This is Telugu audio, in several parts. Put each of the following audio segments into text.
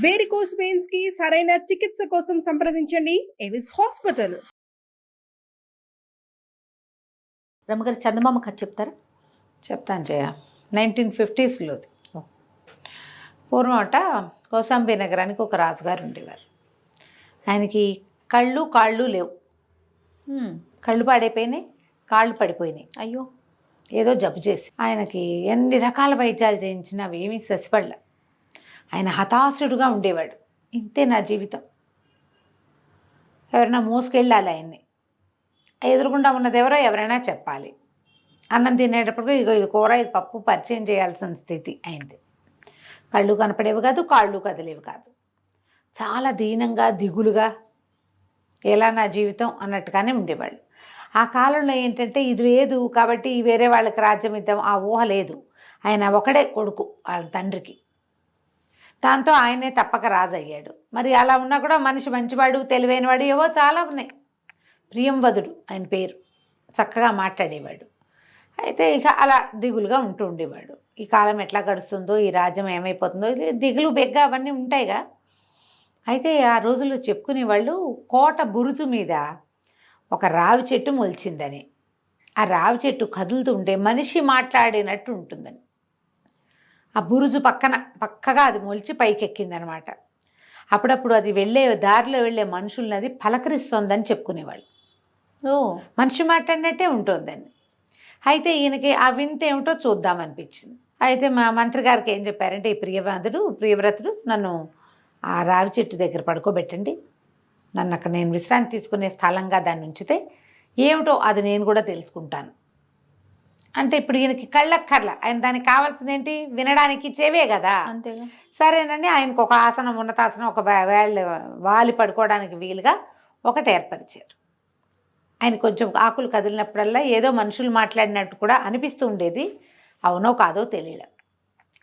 వేరికోస్ వెయిన్స్ కి సరైన చికిత్స కోసం సంప్రదించండి ఎవిస్ హాస్పిటల్. రమ్మగారు చందమామ కథ చెప్తారా? చెప్తాను జయ. 1950స్లోది. పూర్వం అట కౌశాంబి నగరానికి ఒక రాజుగారు ఉండేవారు. ఆయనకి కళ్ళు కాళ్ళు లేవు. కళ్ళు పాడైపోయినాయి, కాళ్ళు పడిపోయినాయి. అయ్యో, ఏదో జబ్బు చేసి ఆయనకి ఎన్ని రకాల వైద్యాలు చేయించినా అవి ఏమీ ససిపడలే. ఆయన హతాశుడుగా ఉండేవాడు. ఇంతే నా జీవితం, ఎవరైనా మోసుకెళ్ళాలి ఆయన్ని, ఎదురుగుండా ఉన్నది ఎవరైనా చెప్పాలి. అన్నం తినేటప్పుడు ఇది కూర, ఇది పప్పు పరిచయం చేయాల్సిన స్థితి అయింది. కళ్ళు కనపడేవి కాదు, కాళ్ళు కదిలేవి కాదు. చాలా దీనంగా దిగులుగా ఎలా నా జీవితం అన్నట్టుగానే ఉండేవాళ్ళు. ఆ కాలంలో ఏంటంటే ఇది లేదు కాబట్టి వేరే వాళ్ళకి రాజ్యం ఇద్దాం ఆ ఊహ లేదు. ఆయన ఒకడే కొడుకు వాళ్ళ తండ్రికి. దాంతో ఆయనే తప్పక రాజు అయ్యాడు. మరి అలా ఉన్నా కూడా మనిషి మంచివాడు, తెలివైనవాడు, ఏవో చాలా ఉన్నాయి. ప్రియంవదుడు ఆయన పేరు, చక్కగా మాట్లాడేవాడు. అయితే ఇక అలా దిగులుగా ఉంటూ ఉండేవాడు. ఈ కాలం ఎట్లా గడుస్తుందో, ఈ రాజ్యం ఏమైపోతుందో, దిగులు బెగ్గ అవన్నీ ఉంటాయిగా. అయితే ఆ రోజుల్లో చెప్పుకునేవాళ్ళు కోట బురుజు మీద ఒక రావి చెట్టు మొలిచిందని, ఆ రావి చెట్టు కదులుతూ ఉంటే మనిషి మాట్లాడినట్టు ఉంటుందని. ఆ బురుజు పక్కగా అది మొలిచి పైకెక్కిందనమాట. అప్పుడప్పుడు అది దారిలో వెళ్ళే మనుషుల్ని అది పలకరిస్తోందని చెప్పుకునేవాళ్ళు. మనిషి మాట్లాడినట్టే ఉంటుందని. అయితే ఈయనకి ఆ వింత ఏమిటో చూద్దామనిపించింది. అయితే మా మంత్రి గారికి ఏం చెప్పారంటే, ఈ ప్రియవ్రతుడు నన్ను ఆ రావి చెట్టు దగ్గర పడుకోబెట్టండి, నన్ను అక్కడ నేను విశ్రాంతి తీసుకునే స్థలంగా దాన్ని ఉంచితే ఏమిటో అది నేను కూడా తెలుసుకుంటాను అంటే. ఇప్పుడు ఈయనకి కళ్ళక్కర్ల, ఆయన దానికి కావాల్సింది ఏంటి, వినడానికి చెవే కదా. అంతేగా. సరేనండి, ఆయనకు ఒక ఆసనం, ఉన్నతాసనం, ఒక వాలి పడుకోవడానికి వీలుగా ఒకటి ఏర్పరిచారు. ఆయన కొంచెం ఆకులు కదిలినప్పుడల్లా ఏదో మనుషులు మాట్లాడినట్టు కూడా అనిపిస్తూ ఉండేది. అవునో కాదో తెలియలే,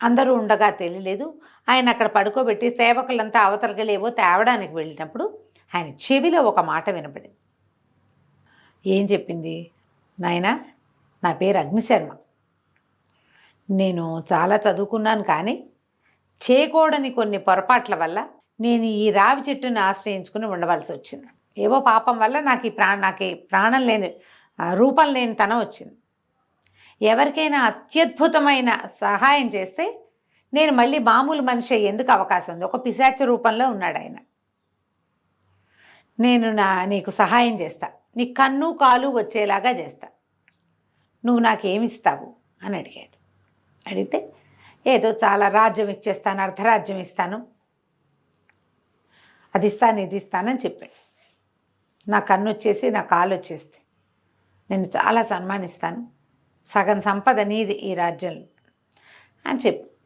అందరూ ఉండగా తెలియలేదు. ఆయన అక్కడ పడుకోబెట్టి సేవకులంతా అవతలగలేవో తేవడానికి వెళ్ళినప్పుడు ఆయన చెవిలో ఒక మాట వినపడింది. ఏం చెప్పింది? నాయనా, నా పేరు అగ్నిశర్మ, నేను చాలా చదువుకున్నాను, కానీ చేయకూడని కొన్ని పొరపాట్ల వల్ల నేను ఈ రావి చెట్టుని ఆశ్రయించుకుని ఉండవలసి వచ్చింది. ఏవో పాపం వల్ల నాకు ప్రాణం లేని, రూపం లేని తనం వచ్చింది. ఎవరికైనా అత్యద్భుతమైన సహాయం చేస్తే నేను మళ్ళీ మామూలు మనిషి అయ్యేందుకు అవకాశం ఉంది. ఒక పిశాచ రూపంలో ఉన్నాడు ఆయన. నేను నీకు సహాయం చేస్తా, నీ కన్ను కాలు వచ్చేలాగా చేస్తా, నువ్వు నాకేమిస్తావు అని అడిగాడు. అడిగితే ఏదో చాలా రాజ్యం ఇచ్చేస్తాను, అర్ధరాజ్యం ఇస్తాను, అది ఇస్తాను, ఇది ఇస్తానని చెప్పాడు. నా కన్ను వచ్చేసి నా కాలు వచ్చేస్తే నేను చాలా సన్మానిస్తాను, సగం సంపద నీది ఈ రాజ్యంలో అని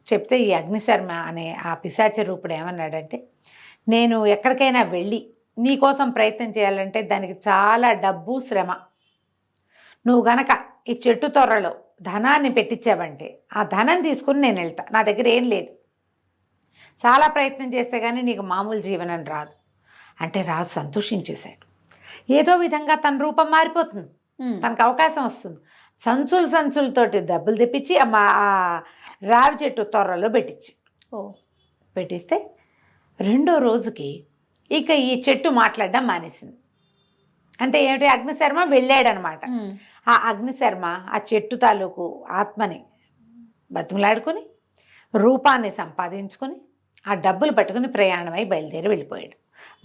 చెప్తే ఈ అగ్నిశర్మ అనే ఆ పిశాచ రూపుడు ఏమన్నాడంటే, నేను ఎక్కడికైనా వెళ్ళి నీకోసం ప్రయత్నం చేయాలంటే దానికి చాలా డబ్బు, శ్రమ. నువ్వు గనక ఈ చెట్టు తొర్రలో ధనాన్ని పెట్టించావంటే ఆ ధనం తీసుకుని నేను వెళ్తా, నా దగ్గర ఏం లేదు, చాలా ప్రయత్నం చేస్తే కానీ నీకు మామూలు జీవనం రాదు అంటే రాజు సంతోషించేశాడు. ఏదో విధంగా తన రూపం మారిపోతుంది, తనకు అవకాశం వస్తుంది. సంచులతోటి డబ్బులు తెప్పించి ఆ రావి చెట్టు తొర్రలో పెట్టిస్తే రెండో రోజుకి ఇక ఈ చెట్టు మాట్లాడడం మానేసింది. అంటే ఏమిటి, అగ్నిశర్మ వెళ్ళాడనమాట. ఆ అగ్నిశర్మ ఆ చెట్టు తాలూకు ఆత్మని బతిమలాడుకొని రూపాన్ని సంపాదించుకొని ఆ డబ్బులు పట్టుకుని ప్రయాణమై బయలుదేరి వెళ్ళిపోయాడు.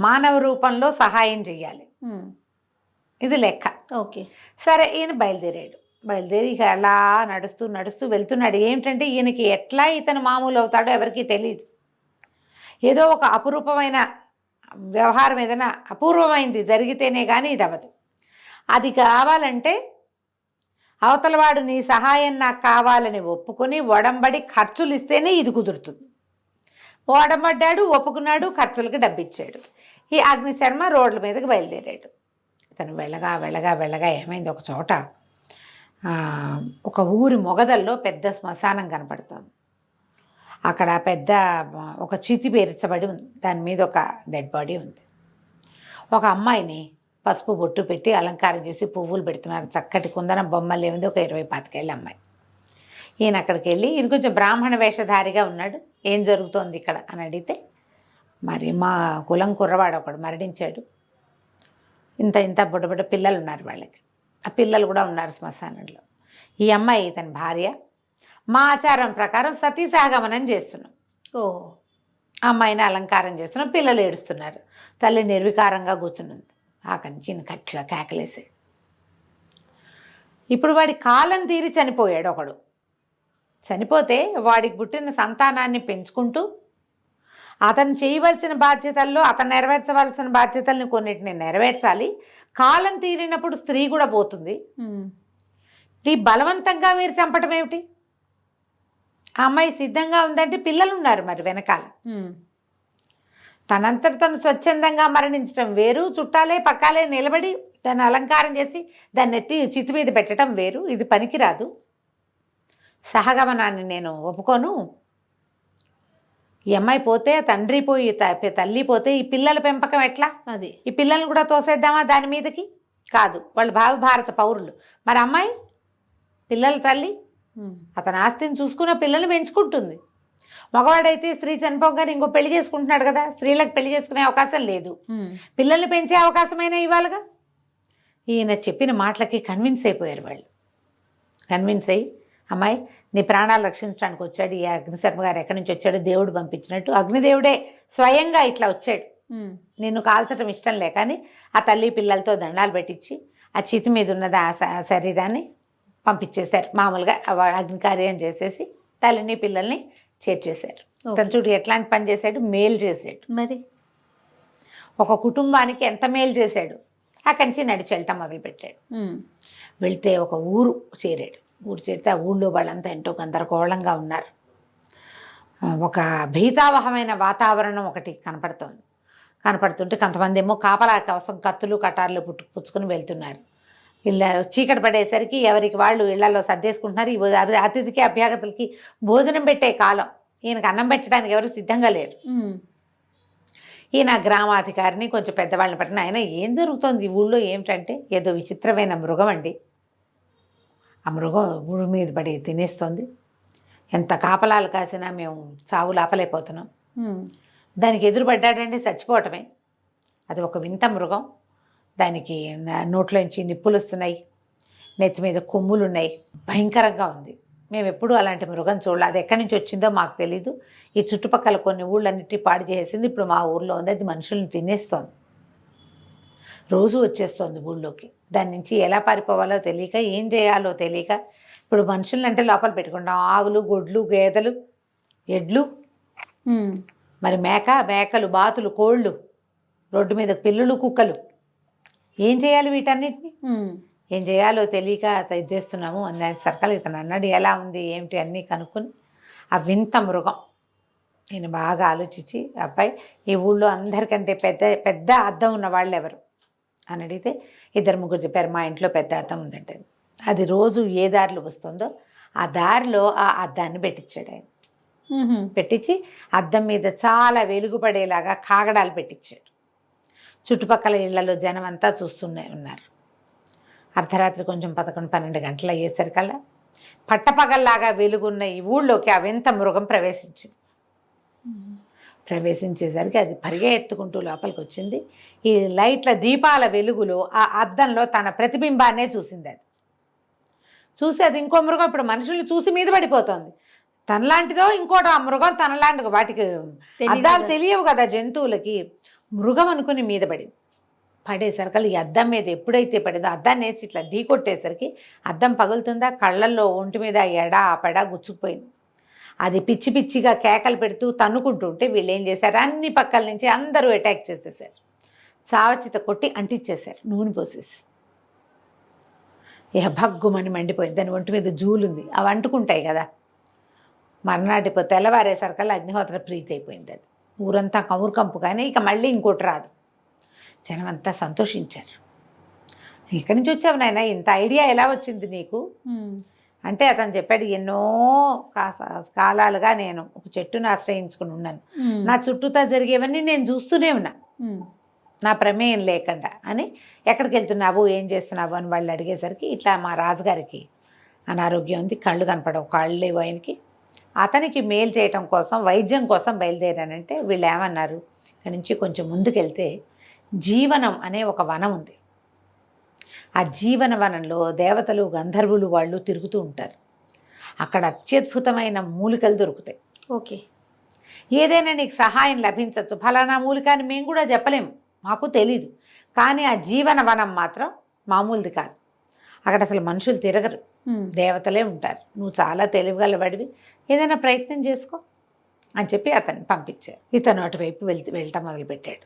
మానవ రూపంలో సహాయం చెయ్యాలి, ఇది లెక్క. ఓకే, సరే, ఈయన బయలుదేరి ఇక అలా నడుస్తూ వెళ్తున్నాడు. ఏమిటంటే ఈయనకి ఎట్లా ఇతను మామూలు అవుతాడో ఎవరికీ తెలియదు. ఏదో ఒక అపురూపమైన వ్యవహారం, ఏదైనా అపూర్వమైంది జరిగితేనే కానీ ఇది అవ్వదు. అది కావాలంటే అవతలవాడు నీ సహాయం నాకు కావాలని ఒప్పుకొని ఒడంబడి ఖర్చులు ఇస్తేనే ఇది కుదురుతుంది. ఒడంబడ్డాడు, ఒప్పుకున్నాడు, ఖర్చులకి డబ్బిచ్చాడు. ఈ అగ్నిశర్మ రోడ్ల మీదకి బయలుదేరాడు. ఇతను వెళ్ళగా ఏమైంది, ఒక చోట ఒక ఊరి మొగదల్లో పెద్ద శ్మశానం కనపడుతుంది. అక్కడ పెద్ద ఒక చితి పేర్చబడి ఉంది, దాని మీద ఒక డెడ్ బాడీ ఉంది. ఒక అమ్మాయిని పసుపు బొట్టు పెట్టి అలంకారం చేసి పువ్వులు పెడుతున్నారు. చక్కటి కుందనం బొమ్మలు ఏముంది, ఒక 20-25 ఏళ్ళ అమ్మాయి. ఈయన అక్కడికి వెళ్ళి, ఈయన కొంచెం బ్రాహ్మణ వేషధారిగా ఉన్నాడు. ఏం జరుగుతోంది ఇక్కడ అని అడిగితే మరి మా కులం కుర్రవాడు ఒకడు మరణించాడు. ఇంత ఇంత బుడ్డ పిల్లలు ఉన్నారు వాళ్ళకి. ఆ పిల్లలు కూడా ఉన్నారు శ్మశానంలో. ఈ అమ్మాయి తన భార్య. మా ఆచారం ప్రకారం సతీ సహగమనం చేస్తున్నాం. ఓ అమ్మాయిని అలంకారం చేస్తున్నాం. పిల్లలు ఏడుస్తున్నారు. తల్లి నిర్వికారంగా కూర్చున్నది. అక్కడి నుంచి ఈయన గట్టిగా కేకలేసాడు. ఇప్పుడు వాడి కాలం తీరి చనిపోయాడు ఒకడు. చనిపోతే వాడికి పుట్టిన సంతానాన్ని పెంచుకుంటూ అతను చేయవలసిన బాధ్యతల్లో అతను నెరవేర్చవలసిన బాధ్యతల్ని కొన్నిటిని నెరవేర్చాలి. కాలం తీరినప్పుడు స్త్రీ కూడా పోతుంది. ఈ బలవంతంగా మీరు చంపటం ఏమిటి? ఆ అమ్మాయి సిద్ధంగా ఉందంటే పిల్లలు ఉన్నారు మరి వెనకాల. తనంతట తను స్వచ్ఛందంగా మరణించడం వేరు, చుట్టాలే పక్కాలే నిలబడి దాన్ని అలంకారం చేసి దాన్ని ఎత్తి చితి మీద పెట్టడం వేరు. ఇది పనికిరాదు. సహగమనాన్ని నేను ఒప్పుకోను. ఈ అమ్మాయి పోతే, తండ్రి పోయి, తల్లి పోతే ఈ పిల్లల పెంపకం ఎట్లా? అది ఈ పిల్లల్ని కూడా తోసేద్దామా దాని మీదకి? కాదు, వాళ్ళు భారత పౌరులు. మరి అమ్మాయి పిల్లల తల్లి అతని ఆస్తిని చూసుకున్న పిల్లల్ని పెంచుకుంటుంది. మగవాడైతే స్త్రీ చనిపోగానే ఇంకో పెళ్లి చేసుకుంటున్నాడు కదా, స్త్రీలకు పెళ్లి చేసుకునే అవకాశం లేదు. పిల్లల్ని పెంచే అవకాశమైనా ఇవ్వాలిగా. ఈయన చెప్పిన మాటలకి కన్విన్స్ అయిపోయారు వాళ్ళు. కన్విన్స్ అయ్యి, అమ్మాయి నీ ప్రాణాలు రక్షించడానికి వచ్చాడు ఈ అగ్నిశర్మ గారు. ఎక్కడి నుంచి వచ్చాడు? దేవుడు పంపించినట్టు అగ్నిదేవుడే స్వయంగా ఇట్లా వచ్చాడు. నిన్ను కాల్చడం ఇష్టం లేకని ఆ తల్లి పిల్లలతో దండాలు పెట్టించి ఆ చితి మీద ఉన్నది ఆ శరీరాన్ని పంపించేశారు. మామూలుగా అగ్నికార్యం చేసేసి తల్లిని పిల్లల్ని చేర్చేశారు. తను చూడు ఎట్లాంటి పని చేశాడు, మేలు చేశాడు. మరి ఒక కుటుంబానికి ఎంత మేలు చేశాడు. అక్కడి నుంచి నడిచి వెళ్ళటం మొదలుపెట్టాడు. వెళ్తే ఒక ఊరు చేరాడు. ఊరు చేరితే ఆ ఊళ్ళో వాళ్ళంతా ఎంతో గందరగోళంగా ఉన్నారు. ఒక భీతావహమైన వాతావరణం ఒకటి కనపడుతుంటే కొంతమంది ఏమో కాపలా కోసం కత్తులు కటార్లు పుచ్చుకొని వెళ్తున్నారు. ఇలా చీకటి పడేసరికి ఎవరికి వాళ్ళు ఇళ్లలో సర్దేసుకుంటున్నారు. ఈ అతిథికి అభ్యాగతులకి భోజనం పెట్టే కాలం. ఈయనకు అన్నం పెట్టడానికి ఎవరు సిద్ధంగా లేరు. ఈయన గ్రామాధికారిని కొంచెం పెద్దవాళ్ళని పట్టిన ఆయన ఏం జరుగుతోంది ఈ ఊళ్ళో ఏమిటంటే, ఏదో విచిత్రమైన మృగం అండి. ఆ మృగం ఊరి మీద పడి తినేస్తోంది. ఎంత కాపలాలు కాసినా మేము చావు లాపలేకపోతున్నాం. దానికి ఎదురుపడ్డాడంటే చచ్చిపోవటమే. అది ఒక వింత మృగం. దానికి నోట్లోంచి నిప్పులు వస్తున్నాయి, నెత్తి మీద కొమ్ములు ఉన్నాయి, భయంకరంగా ఉంది. మేము ఎప్పుడూ అలాంటి మృగం చూడలేదు. అది ఎక్కడి నుంచి వచ్చిందో మాకు తెలీదు. ఈ చుట్టుపక్కల కొన్ని ఊళ్ళన్నిటి పాడు చేసింది. ఇప్పుడు మా ఊర్లో ఉంది. అది మనుషుల్ని తినేస్తోంది. రోజు వచ్చేస్తోంది ఊళ్ళోకి. దాని నుంచి ఎలా పారిపోవాలో తెలియక, ఏం చేయాలో తెలియక ఇప్పుడు మనుషుల్ని అంటే లోపల పెట్టుకుంటాం. ఆవులు, గొడ్లు, గేదెలు, ఎడ్లు, మరి మేకలు, బాతులు, కోళ్ళు, రోడ్డు మీద పిల్లులు, కుక్కలు. ఏం చేయాలి వీటన్నిటిని? ఏం చేయాలో తెలియక ఇది చేస్తున్నాము అని సర్కల్ ఇతను అన్నాడు. ఎలా ఉంది ఏమిటి అన్నీ కనుక్కొని ఆ వింత మృగం నేను బాగా ఆలోచించి, అబ్బాయి ఈ ఊళ్ళో అందరికంటే పెద్ద అద్దం ఉన్న వాళ్ళు ఎవరు అని అడిగితే 2-3 చెప్పారు. మా ఇంట్లో పెద్ద అద్దం ఉందంటే అది రోజు ఏ దారిలో వస్తుందో ఆ దారిలో ఆ అద్దాన్ని పెట్టించాడు ఆయన. పెట్టించి అద్దం మీద చాలా వెలుగుపడేలాగా కాగడాలు పెట్టించాడు. చుట్టుపక్కల ఇళ్లలో జనం అంతా చూస్తూనే ఉన్నారు. అర్ధరాత్రి కొంచెం 11-12 గంటలు అయ్యేసరికల్లా పట్టపగల్లాగా వెలుగున్న ఈ ఊళ్ళోకి ఆ వింత మృగం ప్రవేశించేసరికి అది పరిగెత్తుకుంటూ లోపలికి వచ్చింది. ఈ లైట్ల దీపాల వెలుగులో ఆ అద్దంలో తన ప్రతిబింబాన్నే చూసింది. అది చూసి అది ఇంకో మృగం ఇప్పుడు మనుషుల్ని చూసి మీద పడిపోతుంది. తనలాంటిదో ఇంకోటి ఆ మృగం తనలాంటి, వాటికి అద్దాలు తెలియవు కదా జంతువులకి. మృగం అనుకుని మీద పడేసరికి ఈ అద్దం మీద ఎప్పుడైతే పడిందో అద్దాన్ని వేసి ఇట్లా ఢీకొట్టేసరికి అద్దం పగులుతుందా, కళ్ళల్లో ఒంటి మీద ఎడా పడా గుచ్చుకుపోయింది. అది పిచ్చి పిచ్చిగా కేకలు పెడుతూ తన్నుకుంటుంటే వీళ్ళు ఏం చేశారు, అన్ని పక్కల నుంచి అందరూ అటాక్ చేసేసారు. చావచిత కొట్టి అంటించేశారు నూనె పోసేసి. ఇక భగ్గుమని మండిపోయింది. దాని ఒంటి మీద జూలుంది, అవి అంటుకుంటాయి కదా. మర్నాటి తెల్లవారేసరికల్లా అగ్నిహోత్ర ప్రీతి అయిపోయింది. అది ఊరంతా కమురుకంపు. కానీ ఇక మళ్ళీ ఇంకోటి రాదు. జనం అంతా సంతోషించారు. ఎక్కడి నుంచి వచ్చావు నాయన, ఇంత ఐడియా ఎలా వచ్చింది నీకు అంటే అతను చెప్పాడు, ఎన్నో కాలాలుగా నేను ఒక చెట్టును ఆశ్రయించుకుని ఉన్నాను. నా చుట్టూతా జరిగేవన్నీ నేను చూస్తూనే ఉన్నా, నా ప్రమేయం లేకుండా అని. ఎక్కడికి వెళ్తున్నావు, ఏం చేస్తున్నావు అని వాళ్ళు అడిగేసరికి ఇట్లా మా రాజుగారికి అనారోగ్యం ఉంది, కళ్ళు కనపడవు, కాళ్ళు లేవు ఆయనకి. అతనికి మేలు చేయటం కోసం, వైద్యం కోసం బయలుదేరానంటే వీళ్ళు ఏమన్నారు, అక్కడి నుంచి కొంచెం ముందుకెళ్తే జీవనం అనే ఒక వనం ఉంది. ఆ జీవన వనంలో దేవతలు గంధర్వులు వాళ్ళు తిరుగుతూ ఉంటారు. అక్కడ అత్యద్భుతమైన మూలికలు దొరుకుతాయి. ఓకే. ఏదైనా నీకు సహాయం లభించవచ్చు. ఫలానా మూలిక అని మేము కూడా చెప్పలేము, మాకు తెలీదు. కానీ ఆ జీవన వనం మాత్రం మామూలుది కాదు. అక్కడ అసలు మనుషులు తిరగరు, దేవతలే ఉంటారు. నువ్వు చాలా తెలివిగలవాడివి, ఏదైనా ప్రయత్నం చేసుకో అని చెప్పి అతన్ని పంపించారు. ఇతను అటువైపు వెళ్ళటం మొదలుపెట్టాడు.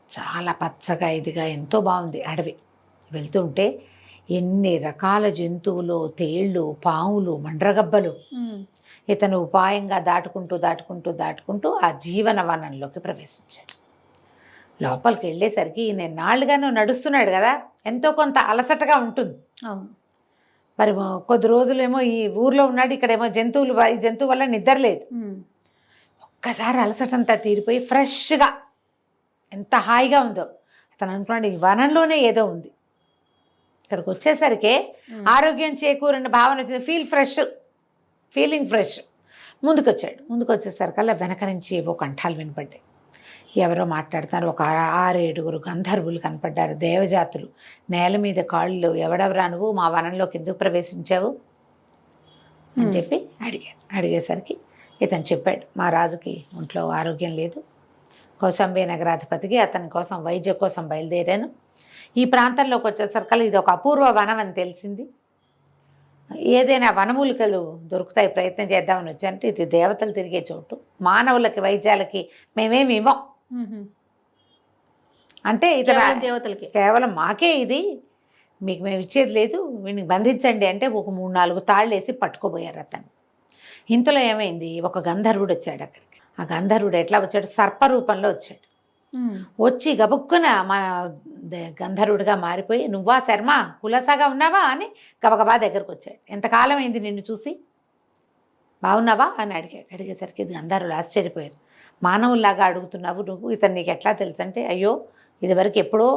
చాలా పచ్చగా ఇదిగా ఎంతో బాగుంది అడవి. వెళ్తుంటే ఎన్ని రకాల జంతువులు, తేళ్ళు, పాములు, మండ్రగబ్బలు. ఇతను ఉపాయంగా దాటుకుంటూ ఆ జీవన వనంలోకి ప్రవేశించాడు. లోపలికి వెళ్ళేసరికి నేను నాళ్ళుగాను నడుస్తున్నాడు కదా, ఎంతో కొంత అలసటగా ఉంటుంది. అవును. మరి కొద్ది రోజులేమో ఈ ఊర్లో ఉన్నాడు, ఇక్కడేమో జంతువు వల్ల నిద్ర లేదు. ఒక్కసారి అలసటంతా తీరిపోయి ఫ్రెష్గా ఎంత హాయిగా ఉందో అతను అనుకున్నాడు, ఈ వనంలోనే ఏదో ఉంది. ఇక్కడికి వచ్చేసరికి ఆరోగ్యం చేకూరిన భావన వచ్చింది. Feeling fresh. ముందుకు వచ్చేసరికల్లా వెనక నుంచి ఏవో కంఠాలు వినపడ్డాయి. ఎవరో మాట్లాడుతున్నారు. ఒక 6-7 గంధర్వులు కనపడ్డారు, దేవజాతులు. నేల మీద కాళ్ళు, ఎవడెవరా నువ్వు, మా వనంలోకి ఎందుకు ప్రవేశించావు అని చెప్పి అడిగేసరికి ఇతను చెప్పాడు, మా రాజుకి ఒంట్లో ఆరోగ్యం లేదు, కౌశాంబి నగరాధిపతికి అతని కోసం వైద్య కోసం బయలుదేరాను. ఈ ప్రాంతంలోకి వచ్చేసరికల్లా ఇది ఒక అపూర్వ వనం అని తెలిసింది. ఏదైనా వనమూలికలు దొరుకుతాయి, ప్రయత్నం చేద్దామని వచ్చానంటే ఇది దేవతలు తిరిగే చోటు, మానవులకి వైద్యాలకి మేమేమి ఇవ్వం అంటే ఇతను దేవతలకి కేవలం మాకే ఇది, మీకు మేము ఇచ్చేది లేదు, వీడిని బంధించండి అంటే ఒక 3-4 తాళ్ళు వేసి పట్టుకోబోయారు అతను. ఇంతలో ఏమైంది, ఒక గంధర్వుడు వచ్చాడు అక్కడికి. ఆ గంధర్వుడు ఎట్లా వచ్చాడు, సర్పరూపంలో వచ్చాడు. వచ్చి గబుక్కున మన గంధర్వుడిగా మారిపోయి, నువ్వా శర్మ, కులసాగా ఉన్నావా అని గబగబా దగ్గరకు వచ్చాడు. ఎంతకాలం అయింది నిన్ను చూసి, బాగున్నావా అని అడిగేసరికి గంధర్వులు ఆశ్చర్యపోయారు. మానవుల్లాగా అడుగుతున్నావు నువ్వు, ఇతను నీకు ఎట్లా తెలుసు అంటే, అయ్యో ఇదివరకు ఎప్పుడో,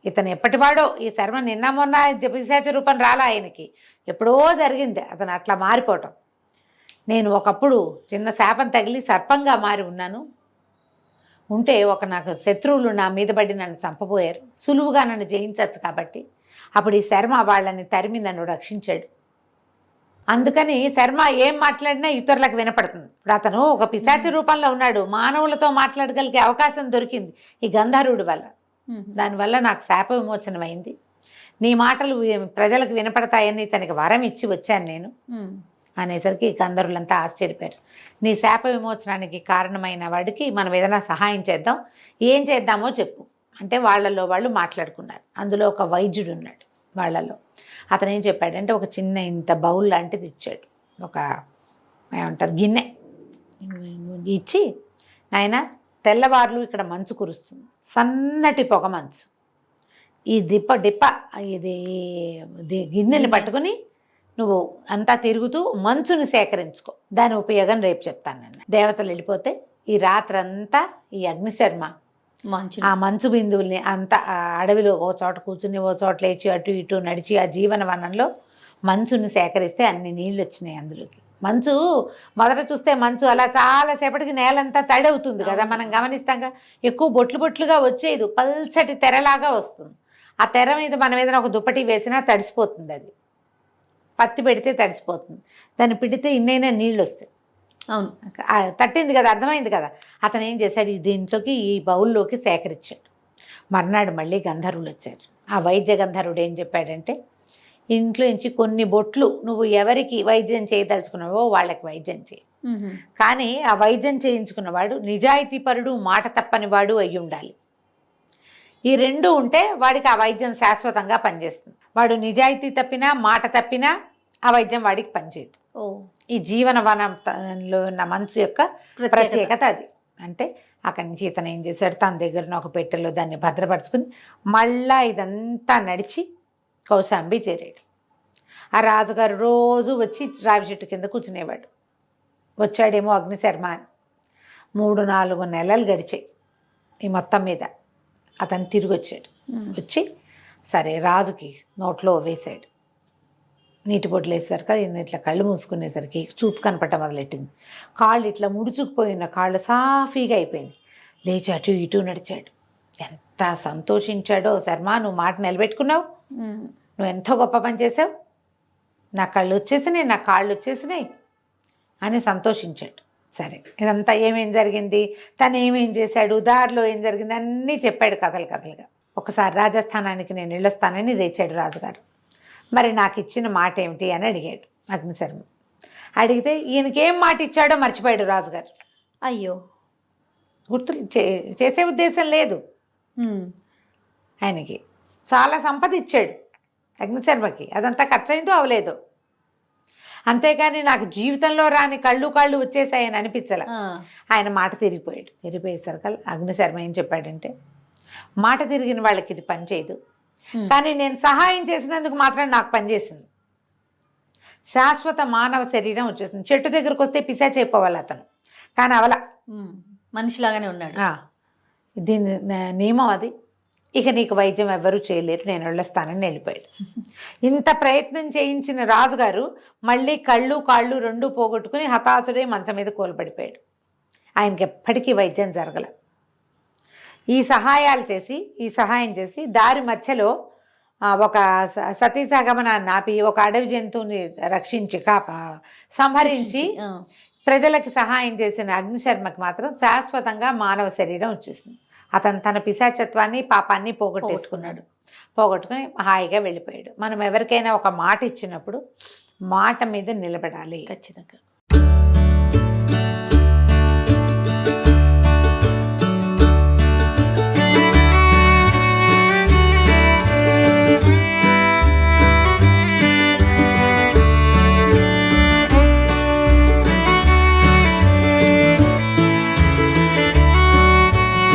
ఇతను ఎప్పటివాడో, ఈ శర్మ నిన్న మొన్న పిశాచ రూపం రాలా ఆయనకి, ఎప్పుడో జరిగింది అతను అట్లా మారిపోవటం. నేను ఒకప్పుడు చిన్న శాపం తగిలి సర్పంగా మారి ఉన్నాను. ఉంటే నాకు శత్రువులు నా మీద పడి నన్ను చంపబోయారు, సులువుగా నన్ను జయించవచ్చు కాబట్టి అప్పుడు ఈ శర్మ వాళ్ళని తరిమి నన్ను రక్షించాడు. అందుకని శర్మ ఏం మాట్లాడినా ఇతరులకు వినపడుతుంది. ఇప్పుడు అతను ఒక పిశాచి రూపంలో ఉన్నాడు, మానవులతో మాట్లాడగలిగే అవకాశం దొరికింది ఈ గంధర్వుడి వల్ల. దానివల్ల నాకు శాప విమోచనం అయింది. నీ మాటలు ప్రజలకు వినపడతాయని తనకి వరం ఇచ్చి వచ్చాను నేను అనేసరికి గంధర్వులంతా ఆశ్చర్యపోయారు. నీ శాప విమోచనానికి కారణమైన వాడికి మనం ఏదైనా సహాయం చేద్దాం, ఏం చేద్దామో చెప్పు అంటే వాళ్ళలో వాళ్ళు మాట్లాడుకున్నారు. అందులో ఒక వైద్యుడు ఉన్నాడు వాళ్ళలో. అతను ఏం చెప్పాడంటే, ఒక చిన్న ఇంత బౌల్ లాంటిది ఇచ్చాడు, ఒక ఏమంటారు గిన్నె ఇచ్చి, నాయన తెల్లవార్లు ఇక్కడ మంచు కురుస్తుంది, సన్నటి పొగ మంచు, ఈ డిప్ప ఇది గిన్నెని పట్టుకుని నువ్వు అంతా తిరుగుతూ మంచుని సేకరించుకో, దాని ఉపయోగం రేపు చెప్తాను నన్ను. దేవతలు వెళ్ళిపోతే ఈ రాత్రంతా ఈ అగ్నిశర్మ ఆ మంచు బిందువుల్ని అంతా అడవిలో ఓ చోట కూర్చుని ఓ చోట లేచి అటు ఇటు నడిచి ఆ జీవన వనంలో మంచుని సేకరిస్తే అన్ని నీళ్ళు వచ్చినాయి అందులోకి. మంచు మొదట చూస్తే మంచు అలా చాలాసేపటికి నేలంతా తడి అవుతుంది కదా, మనం గమనిస్తాంగా. ఎక్కువ బొట్లుగా వచ్చేది పల్చటి తెరలాగా వస్తుంది. ఆ తెర మీద మనం ఏదైనా ఒక దుప్పటి వేసినా తడిసిపోతుంది, అది పత్తి పెడితే తడిసిపోతుంది. దాన్ని పిడితే ఇన్నైనా నీళ్ళు వస్తాయి. అవును, తట్టింది కదా, అర్థమైంది కదా. అతను ఏం చేశాడు, దీంట్లోకి ఈ బౌల్లోకి సేకరించాడు. మర్నాడు మళ్ళీ గంధర్వులు వచ్చారు. ఆ వైద్య గంధర్వుడు ఏం చెప్పాడంటే, ఇంట్లో నుంచి కొన్ని బొట్లు నువ్వు ఎవరికి వైద్యం చేయదలుచుకున్నావో వాళ్ళకి వైద్యం చేయి, కానీ ఆ వైద్యం చేయించుకున్నవాడు నిజాయితీపరుడు, మాట తప్పని వాడు అయి ఉండాలి. ఈ రెండు ఉంటే వాడికి ఆ వైద్యం శాశ్వతంగా పనిచేస్తుంది. వాడు నిజాయితీ తప్పినా మాట తప్పినా ఆ వైద్యం వాడికి పనిచేయదు. ఈ జీవన వనంలో ఉన్న మంచు యొక్క ప్రత్యేకత అది. అంటే అక్కడి నుంచి ఇతను ఏం చేశాడు, తన దగ్గర ఒక పెట్టెలో దాన్ని భద్రపరుచుకుని మళ్ళా ఇదంతా నడిచి కౌశాంబి చేరాడు. ఆ రాజుగారు రోజు వచ్చి రావి చెట్టు కింద కూర్చునేవాడు. వచ్చాడేమో అగ్నిశర్మ అని. 3-4 నెలలు గడిచాయి. ఈ మొత్తం మీద అతను తిరిగి వచ్చాడు. వచ్చి సరే రాజుకి నోట్లో వేశాడు. నీటి బొట్లు వేసేసరికి ఈయన ఇట్లా కళ్ళు మూసుకునేసరికి చూపు కనపడటం మొదలెట్టింది. కాళ్ళు ఇట్లా ముడుచుకుపోయిన కాళ్ళు సాఫీగా అయిపోయింది. లేచి అటు ఇటు నడిచాడు. ఎంత సంతోషించాడో, శర్మ నువ్వు మాట నిలబెట్టుకున్నావు, నువ్వు ఎంతో గొప్ప పని చేసావు, నా కళ్ళు వచ్చేసినాయి, నా కాళ్ళు వచ్చేసినాయి అని సంతోషించాడు. సరే, ఇదంతా ఏమేం జరిగింది, తను ఏమేం చేశాడు, దారిలో ఏం జరిగింది అన్నీ చెప్పాడు కథలుగా. ఒకసారి రాజస్థానానికి నేను వెళ్ళొస్తానని లేచాడు రాజుగారు. మరి నాకు ఇచ్చిన మాట ఏమిటి అని అడిగాడు అగ్నిశర్మ. అడిగితే ఈయనకేం మాట ఇచ్చాడో మర్చిపోయాడు రాజుగారు. అయ్యో. గుర్తు చేసే ఉద్దేశం లేదు ఆయనకి. చాలా సంపద ఇచ్చాడు అగ్నిశర్మకి, అదంతా ఖర్చు అయిందో అవలేదు. అంతేకాని నాకు జీవితంలో రాని కాళ్ళు వచ్చేసాయని అనిపించలే. ఆయన మాట తిరిగిపోయాడు. తిరిగిపోయేసరికి అగ్నిశర్మ ఏం చెప్పాడంటే, మాట తిరిగిన వాళ్ళకి ఇది పని చేయదు, కానీ నేను సహాయం చేసినందుకు మాత్రం నాకు పనిచేసింది. శాశ్వత మానవ శరీరం వచ్చేసింది. చెట్టు దగ్గరకు వస్తే పిశాచ్ అయిపోవాలి అతను, కానీ అవల మనిషిలాగానే ఉన్నాడు. దీని నియమం అది. ఇక నీకు వైద్యం ఎవ్వరూ చేయలేరు, నేను వెళ్ళొస్తానని వెళ్ళిపోయాడు. ఇంత ప్రయత్నం చేయించిన రాజుగారు మళ్ళీ కాళ్ళు రెండూ పోగొట్టుకుని హతాశుడై మంచం మీద కూలబడిపోయాడు. ఆయనకి ఎప్పటికీ వైద్యం జరగల. ఈ సహాయం చేసి దారి మధ్యలో ఒక సతీసగమనాన్ని ఆపి ఒక అడవి జంతువుని రక్షించి సంహరించి ప్రజలకి సహాయం చేసిన అగ్నిశర్మకి మాత్రం శాశ్వతంగా మానవ శరీరం వచ్చేసింది. అతను తన పిశాచత్వాన్ని పాపాన్ని పోగొట్టుకుని హాయిగా వెళ్ళిపోయాడు. మనం ఎవరికైనా ఒక మాట ఇచ్చినప్పుడు మాట మీద నిలబడాలి. ఖచ్చితంగా.